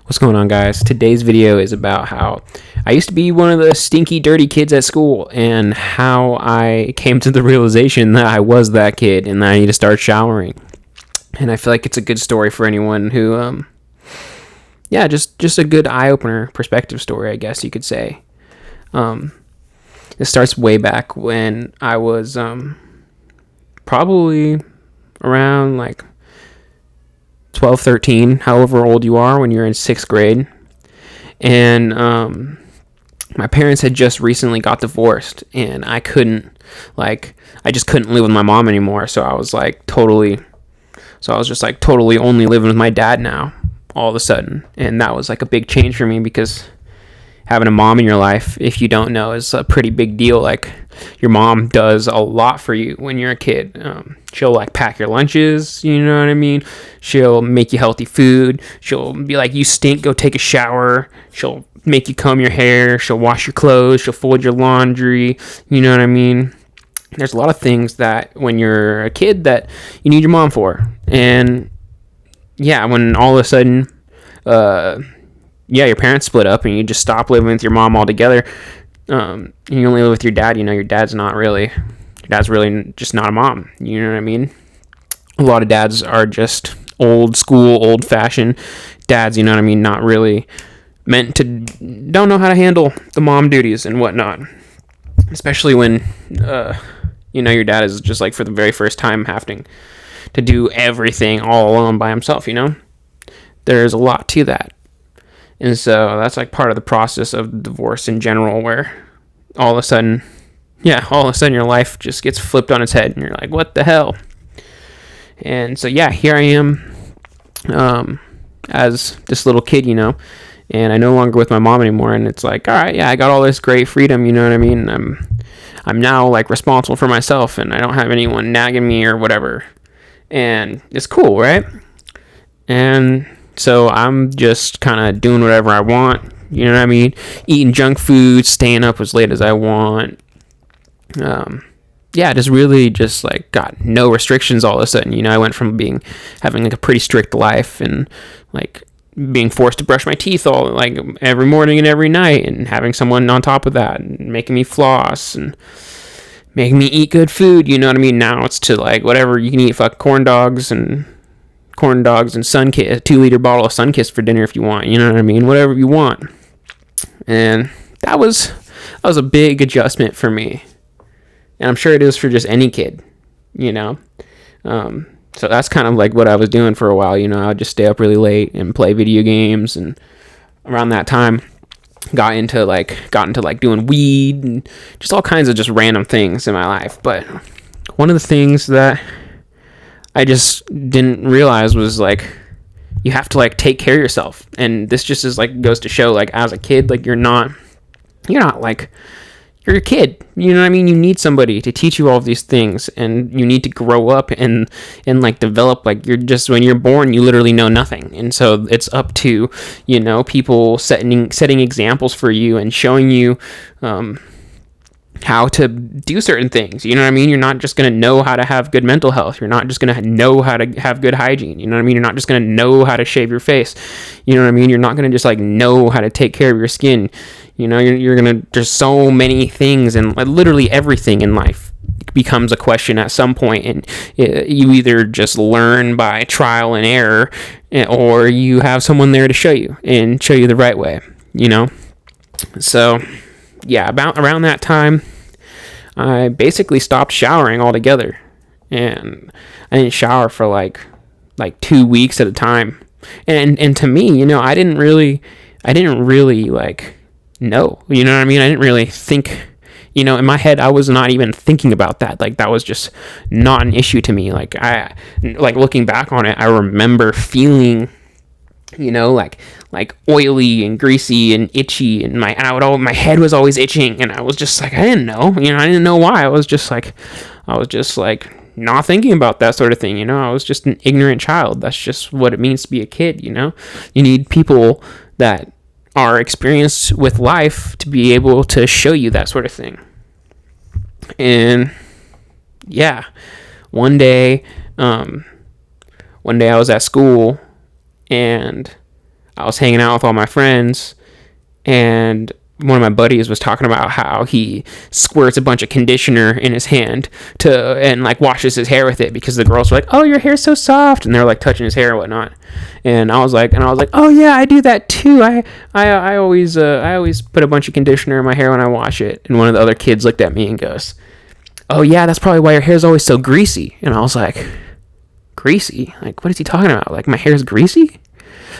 What's going on, guys? Today's video is about how I used to be one of the stinky, dirty kids at school and how I came to the realization that I was that kid and that I need to start showering. And I feel like it's a good story for anyone who, just a good eye-opener perspective story, I guess you could say. It starts way back when I was probably around like 12, 13, however old you are when you're in 6th grade. And my parents had just recently got divorced, and I just couldn't live with my mom anymore. So I was just like totally only living with my dad now all of a sudden. And that was like a big change for me because having a mom in your life, if you don't know, is a pretty big deal. Like, your mom does a lot for you when you're a kid. She'll like pack your lunches, you know what I mean? She'll make you healthy food. She'll be like, you stink, go take a shower. She'll make you comb your hair. She'll wash your clothes. She'll fold your laundry. You know what I mean? There's a lot of things that when you're a kid that you need your mom for. And yeah, when all of a sudden, your parents split up and you just stop living with your mom altogether, and you only live with your dad, your dad's really just not a mom, you know what I mean? A lot of dads are just old school, old fashioned dads, you know what I mean? Not really don't know how to handle the mom duties and whatnot, especially when, your dad is just like for the very first time having to do everything all alone by himself, There's a lot to that. And so that's like part of the process of divorce in general, where all of a sudden your life just gets flipped on its head and you're like, what the hell? And so, here I am as this little kid, and I no longer with my mom anymore. And it's like, all right, I got all this great freedom, you know what I mean? I'm now like responsible for myself and I don't have anyone nagging me or whatever. And it's cool, right? And so I'm just kind of doing whatever I want, you know what I mean? Eating junk food, staying up as late as I want. Just really just like got no restrictions all of a sudden. I went from having like a pretty strict life and like being forced to brush my teeth all like every morning and every night, and having someone on top of that and making me floss and making me eat good food, you know what I mean? Now it's to like whatever, you can eat corn dogs and Sunkiss, a 2-liter bottle of Sunkiss for dinner if you want, you know what I mean? Whatever you want. And that was a big adjustment for me. And I'm sure it is for just any kid, So that's kind of like what I was doing for a while, I'd just stay up really late and play video games. And around that time, got into doing weed and just all kinds of just random things in my life. But one of the things that I just didn't realize was like, you have to like take care of yourself. And this just is like, goes to show like, as a kid, like you're not like, you're a kid, you know what I mean? You need somebody to teach you all of these things, and you need to grow up and like develop. Like, you're just, when you're born, you literally know nothing. And so it's up to, people setting examples for you and showing you, how to do certain things, you know what I mean? You're not just going to know how to have good mental health. You're not just going to know how to have good hygiene, you know what I mean? You're not just going to know how to shave your face, you know what I mean? You're not going to just like know how to take care of your skin, you're going to, there's so many things, and like, literally everything in life becomes a question at some point, and you either just learn by trial and error, or you have someone there to show you the right way, So around that time, I basically stopped showering altogether, and I didn't shower for like 2 weeks at a time. And to me, I didn't really like know, you know what I mean? I didn't really think, in my head, I was not even thinking about that. Like, that was just not an issue to me. Like, looking back on it, I remember feeling, like oily and greasy and itchy, and my head was always itching, and I was just like, I didn't know, I didn't know why. I was just like not thinking about that sort of thing, I was just an ignorant child. That's just what it means to be a kid, You need people that are experienced with life to be able to show you that sort of thing. And one day I was at school, and I was hanging out with all my friends, and one of my buddies was talking about how he squirts a bunch of conditioner in his hand and like washes his hair with it, because the girls were like, "Oh, your hair's so soft," and they're like touching his hair and whatnot. And I was like, "Oh yeah, I do that too. I always put a bunch of conditioner in my hair when I wash it." And one of the other kids looked at me and goes, "Oh yeah, that's probably why your hair's always so greasy." And I was like, "Greasy? Like, what is he talking about? Like, my hair's greasy?"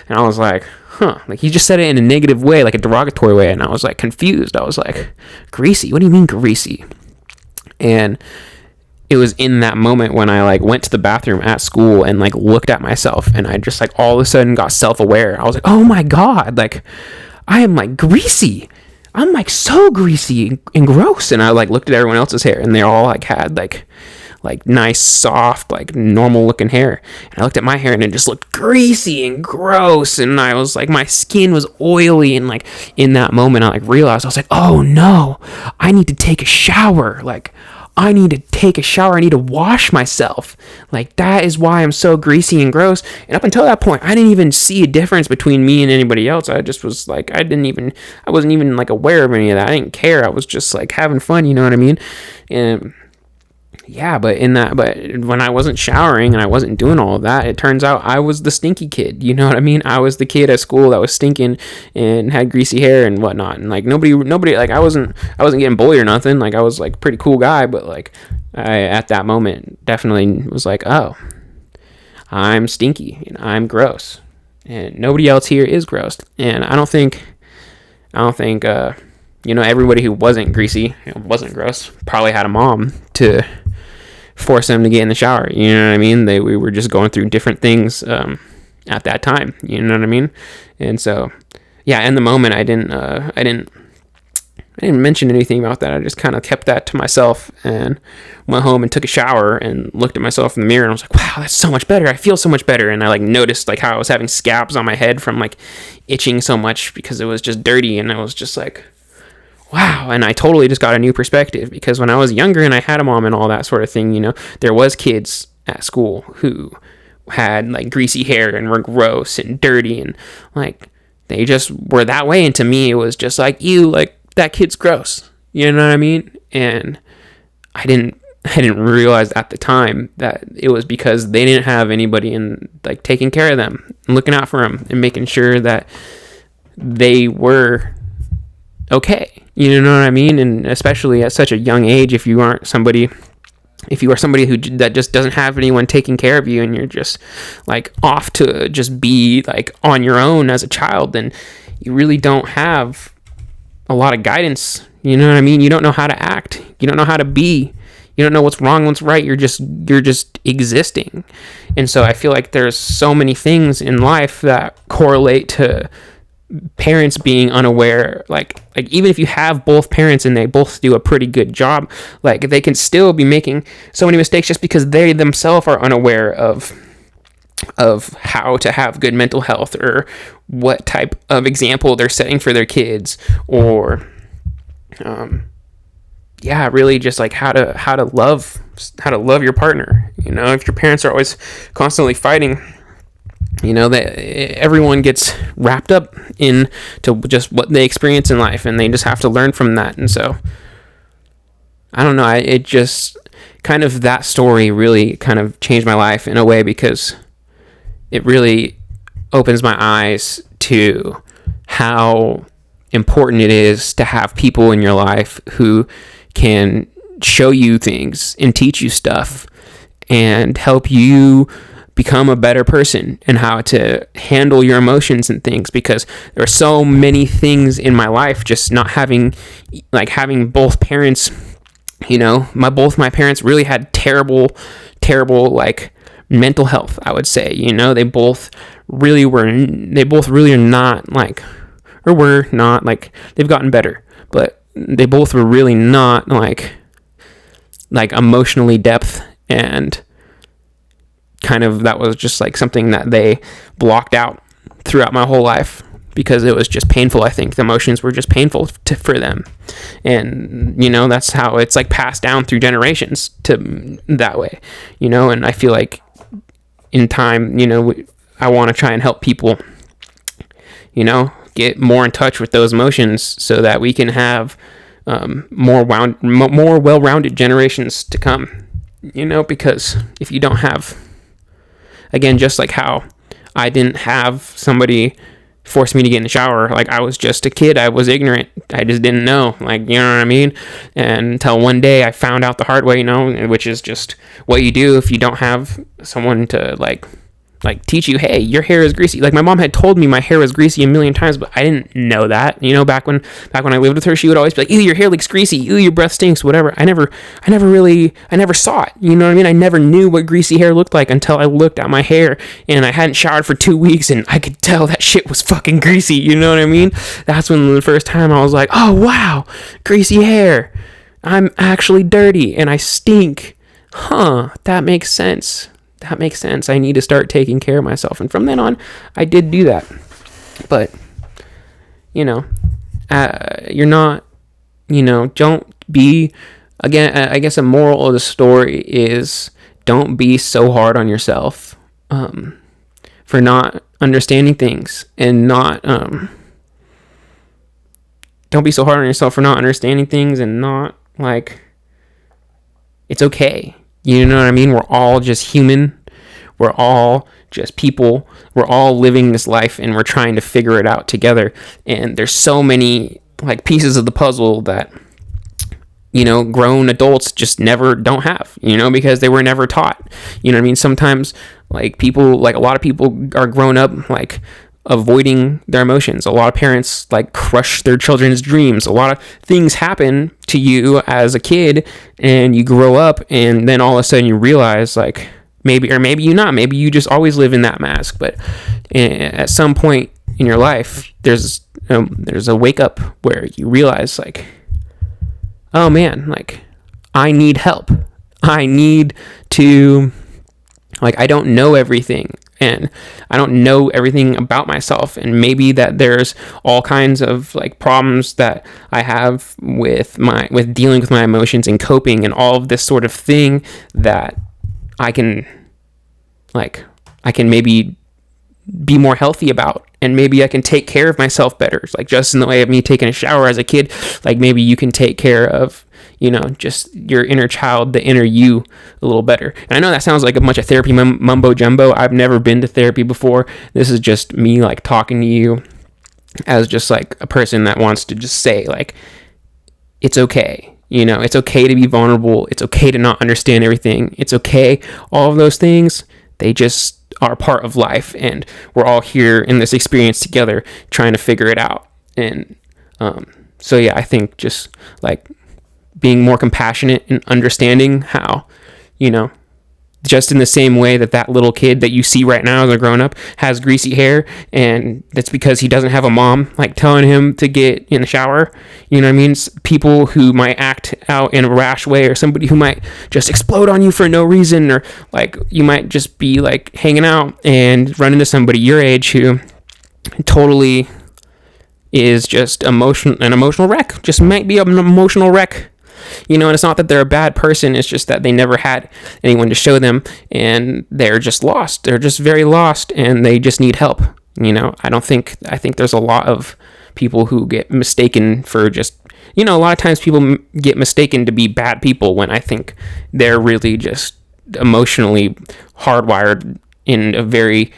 And I was like, huh, like he just said it in a negative way, like a derogatory way. And I was like confused. I was like, greasy? What do you mean greasy? And it was in that moment when I like went to the bathroom at school and like looked at myself, and I just like all of a sudden got self-aware. I was like, oh my God, like I am like greasy. I'm like so greasy and gross. And I like looked at everyone else's hair, and they all like had like nice, soft, like normal looking hair. And I looked at my hair, and it just looked greasy and gross. And I was like, my skin was oily. And like in that moment, I like realized, I was like, oh no, I need to take a shower. Like, I need to take a shower. I need to wash myself. Like, that is why I'm so greasy and gross. And up until that point, I didn't even see a difference between me and anybody else. I just was like, I wasn't even like aware of any of that. I didn't care. I was just like having fun, you know what I mean? And yeah, but when I wasn't showering and I wasn't doing all of that, it turns out I was the stinky kid. You know what I mean? I was the kid at school that was stinking and had greasy hair and whatnot. And like nobody, like I wasn't getting bullied or nothing. Like I was like a pretty cool guy, but like I at that moment definitely was like, oh, I'm stinky and I'm gross, and nobody else here is gross. And I don't think everybody who wasn't greasy, wasn't gross, probably had a mom to force them to get in the shower. You know what I mean? We were just going through different things at that time. You know what I mean? And so, yeah, in the moment, I didn't mention anything about that. I just kind of kept that to myself and went home and took a shower and looked at myself in the mirror, and I was like, wow, that's so much better. I feel so much better. And I like noticed like how I was having scabs on my head from like itching so much because it was just dirty, and I was just like, wow. And I totally just got a new perspective, because when I was younger and I had a mom and all that sort of thing, there was kids at school who had like greasy hair and were gross and dirty, and like they just were that way. And to me, it was just like, ew, like that kid's gross. You know what I mean? And I didn't realize at the time that it was because they didn't have anybody in like taking care of them and looking out for them and making sure that they were okay. You know what I mean? And especially at such a young age, if you are somebody that just doesn't have anyone taking care of you, and you're just like off to just be like on your own as a child, then you really don't have a lot of guidance. You know what I mean? You don't know how to act. You don't know how to be. You don't know what's wrong, what's right. You're just existing. And so I feel like there's so many things in life that correlate to parents being unaware. Like even if you have both parents and they both do a pretty good job, like they can still be making so many mistakes just because they themselves are unaware of how to have good mental health, or what type of example they're setting for their kids, or really just like how to love your partner. If your parents are always constantly fighting, that everyone gets wrapped up into just what they experience in life, and they just have to learn from that. And so I don't know, it just kind of, that story really kind of changed my life in a way, because it really opens my eyes to how important it is to have people in your life who can show you things and teach you stuff and help you become a better person and how to handle your emotions and things. Because there are so many things in my life, just not having both parents, both my parents really had terrible like mental health, I would say. They both really are not like, or were not like, they've gotten better, but they both were really not like emotionally depth, and kind of that was just like something that they blocked out throughout my whole life, because it was just painful. I think the emotions were just painful for them, and that's how it's like passed down through generations to that way. And I feel like in time, I want to try and help people get more in touch with those emotions so that we can have more well-rounded generations to come. Because if you don't have, again, just like how I didn't have somebody force me to get in the shower, like I was just a kid, I was ignorant, I just didn't know, like, you know what I mean? And until one day I found out the hard way, which is just what you do if you don't have someone to like teach you, hey, your hair is greasy. Like, my mom had told me my hair was greasy a million times, but I didn't know that. Back when I lived with her, she would always be like, ew, your hair looks greasy, ew, your breath stinks, whatever. I never saw it. You know what I mean? I never knew what greasy hair looked like until I looked at my hair and I hadn't showered for 2 weeks and I could tell that shit was fucking greasy. You know what I mean? That's when the first time I was like, oh wow, greasy hair. I'm actually dirty and I stink. That makes sense. I need to start taking care of myself. And from then on, I did do that. But, you're not, don't be, again, I guess a moral of the story is don't be so hard on yourself for not understanding things, and not, don't be so hard on yourself for not understanding things, and not, like, it's okay. You know what I mean? We're all just human. We're all just people. We're all living this life and we're trying to figure it out together. And there's so many like pieces of the puzzle that, grown adults just don't have, because they were never taught. You know what I mean? Sometimes a lot of people are grown up like avoiding their emotions. A lot of parents like crush their children's dreams. A lot of things happen to you as a kid and you grow up, and then all of a sudden you realize like maybe you not, maybe you just always live in that mask, but at some point in your life there's a wake up where you realize like, oh man, like I need help. I need to, like, I don't know everything. And I don't know everything about myself, and maybe that there's all kinds of like problems that I have with dealing with my emotions and coping and all of this sort of thing that I can maybe be more healthy about, and maybe I can take care of myself better. Like just in the way of me taking a shower as a kid, like maybe you can take care of, just your inner child, the inner you a little better. And I know that sounds like a bunch of therapy mumbo jumbo. I've never been to therapy before. This is just me like talking to you as just like a person that wants to just say like, it's okay. It's okay to be vulnerable. It's okay to not understand everything. It's okay. All of those things, they just are part of life, and we're all here in this experience together trying to figure it out. And so yeah, I think just like being more compassionate and understanding how, just in the same way that little kid that you see right now as a grown up has greasy hair, and that's because he doesn't have a mom like telling him to get in the shower. You know what I mean? People who might act out in a rash way, or somebody who might just explode on you for no reason, or like you might just be like hanging out and run into somebody your age who totally is just an emotional wreck. Just might be an emotional wreck. And it's not that they're a bad person, it's just that they never had anyone to show them, and they're just lost. They're just very lost, and they just need help. I think there's a lot of people who get mistaken for just, a lot of times people get mistaken to be bad people when I think they're really just emotionally hardwired in a very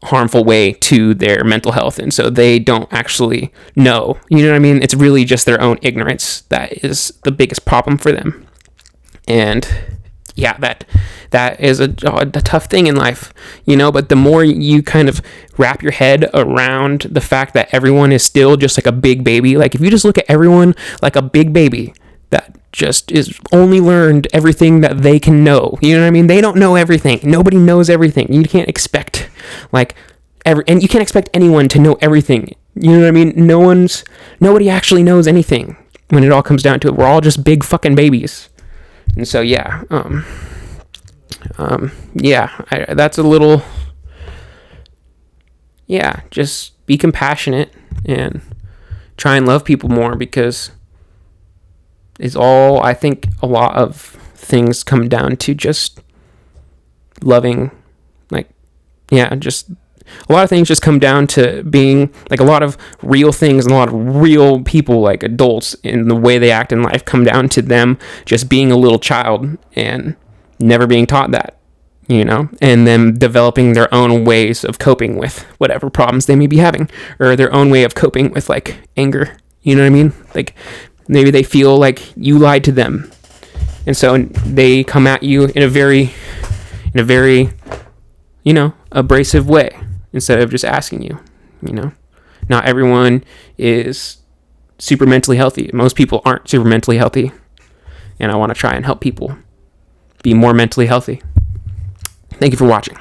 harmful way to their mental health, and so they don't actually know. You know what I mean? It's really just their own ignorance that is the biggest problem for them. And yeah, that is a tough thing in life, but the more you kind of wrap your head around the fact that everyone is still just like a big baby, like if you just look at everyone like a big baby that just is only learned everything that they can know. You know what I mean? They don't know everything. Nobody knows everything. You can't expect and you can't expect anyone to know everything. You know what I mean? Nobody actually knows anything when it all comes down to it. We're all just big fucking babies. And so yeah, that's a little, just be compassionate and try and love people more, because I think a lot of things come down to just loving, just a lot of things just come down to being like, a lot of real things and a lot of real people, like adults, in the way they act in life come down to them just being a little child and never being taught that, and them developing their own ways of coping with whatever problems they may be having, or their own way of coping with like anger. You know what I mean? Like maybe they feel like you lied to them, and so they come at you in a very abrasive way instead of just asking you. Not everyone is super mentally healthy. Most people aren't super mentally healthy, and I want to try and help people be more mentally healthy. Thank you for watching.